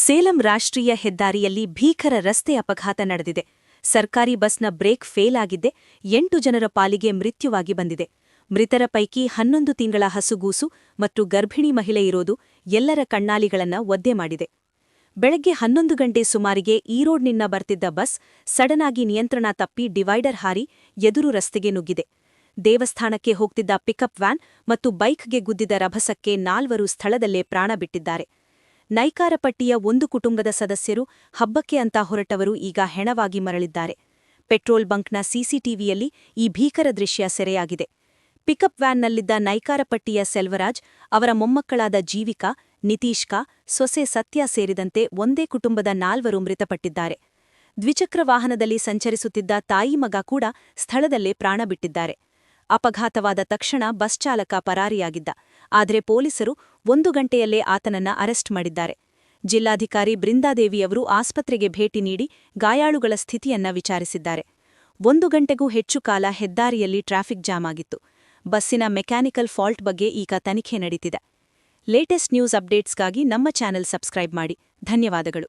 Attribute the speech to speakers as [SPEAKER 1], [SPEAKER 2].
[SPEAKER 1] ಸೇಲಂ ರಾಷ್ಟ್ರೀಯ ಹೆದ್ದಾರಿಯಲ್ಲಿ ಭೀಕರ ರಸ್ತೆ ಅಪಘಾತ ನಡೆದಿದೆ. ಸರ್ಕಾರಿ ಬಸ್ನ ಬ್ರೇಕ್ ಫೇಲ್ ಆಗಿದ್ದೆ 8 ಜನರ ಪಾಲಿಗೆ ಮೃತ್ಯುವಾಗಿ ಬಂದಿದೆ. ಮೃತರ ಪೈಕಿ 11 ತಿಂಗಳ ಹಸುಗೂಸು ಮತ್ತು ಗರ್ಭಿಣಿ ಮಹಿಳೆ ಇರೋದು ಎಲ್ಲರ ಕಣ್ಣಾಲಿಗಳನ್ನ ಒದ್ದೆ ಮಾಡಿದೆ. ಬೆಳಗ್ಗೆ 11 ಗಂಟೆ ಸುಮಾರಿಗೆ ಈರೋಡ್ನಿಂದ ಬರ್ತಿದ್ದ ಬಸ್ ಸಡನ್ ಆಗಿ ನಿಯಂತ್ರಣ ತಪ್ಪಿ ಡಿವೈಡರ್ ಹಾರಿ ಎದುರು ರಸ್ತೆಗೆ ನುಗ್ಗಿದೆ. ದೇವಸ್ಥಾನಕ್ಕೆ ಹೋಗ್ತಿದ್ದ ಪಿಕಪ್ ವ್ಯಾನ್ ಮತ್ತು ಬೈಕ್ಗೆ ಗುದ್ದಿದ ರಭಸಕ್ಕೆ 4 ಸ್ಥಳದಲ್ಲೇ ಪ್ರಾಣ ಬಿಟ್ಟಿದ್ದಾರೆ. ನೈಕಾರಪಟ್ಟಿಯ ಒಂದು ಕುಟುಂಬದ ಸದಸ್ಯರು ಹಬ್ಬಕ್ಕೆ ಅಂತ ಹೊರಟವರು ಈಗ ಹೆಣವಾಗಿ ಮರಳಿದ್ದಾರೆ. ಪೆಟ್ರೋಲ್ ಬಂಕ್ನ ಸಿಸಿಟಿವಿಯಲ್ಲಿ ಈ ಭೀಕರ ದೃಶ್ಯ ಸೆರೆಯಾಗಿದೆ. ಪಿಕಪ್ ವ್ಯಾನ್ನಲ್ಲಿದ್ದ ನೈಕಾರಪಟ್ಟಿಯ ಸೆಲ್ವರಾಜ್, ಅವರ ಮೊಮ್ಮಕ್ಕಳಾದ ಜೀವಿಕಾ, ನಿತೀಶ್ಕಾ, ಸೊಸೆ ಸತ್ಯ ಸೇರಿದಂತೆ ಒಂದೇ ಕುಟುಂಬದ 4 ಮೃತಪಟ್ಟಿದ್ದಾರೆ. ದ್ವಿಚಕ್ರ ವಾಹನದಲ್ಲಿ ಸಂಚರಿಸುತ್ತಿದ್ದ ತಾಯಿ ಮಗ ಕೂಡ ಸ್ಥಳದಲ್ಲೇ ಪ್ರಾಣ ಬಿಟ್ಟಿದ್ದಾರೆ. ಅಪಘಾತವಾದ ತಕ್ಷಣ ಬಸ್ ಚಾಲಕ ಪರಾರಿಯಾಗಿದ್ದ. ಆದರೆ ಪೊಲೀಸರು 1 ಗಂಟೆಯಲ್ಲೇ ಆತನನ್ನ ಅರೆಸ್ಟ್ ಮಾಡಿದ್ದಾರೆ. ಜಿಲ್ಲಾಧಿಕಾರಿ ಬೃಂದಾದೇವಿಯವರು ಆಸ್ಪತ್ರೆಗೆ ಭೇಟಿ ನೀಡಿ ಗಾಯಾಳುಗಳ ಸ್ಥಿತಿಯನ್ನ ವಿಚಾರಿಸಿದ್ದಾರೆ. 1 ಗಂಟೆಗೂ ಹೆಚ್ಚು ಕಾಲ ಹೆದ್ದಾರಿಯಲ್ಲಿ ಟ್ರಾಫಿಕ್ ಜಾಮ್ ಆಗಿತ್ತು. ಬಸ್ಸಿನ ಮೆಕ್ಯಾನಿಕಲ್ ಫಾಲ್ಟ್ ಬಗ್ಗೆ ಈಗ ತನಿಖೆ ನಡೀತಿದೆ. ಲೇಟೆಸ್ಟ್ ನ್ಯೂಸ್ ಅಪ್ಡೇಟ್ಸ್ಗಾಗಿ ನಮ್ಮ ಚಾನೆಲ್ ಸಬ್ಸ್ಕ್ರೈಬ್ ಮಾಡಿ. ಧನ್ಯವಾದಗಳು.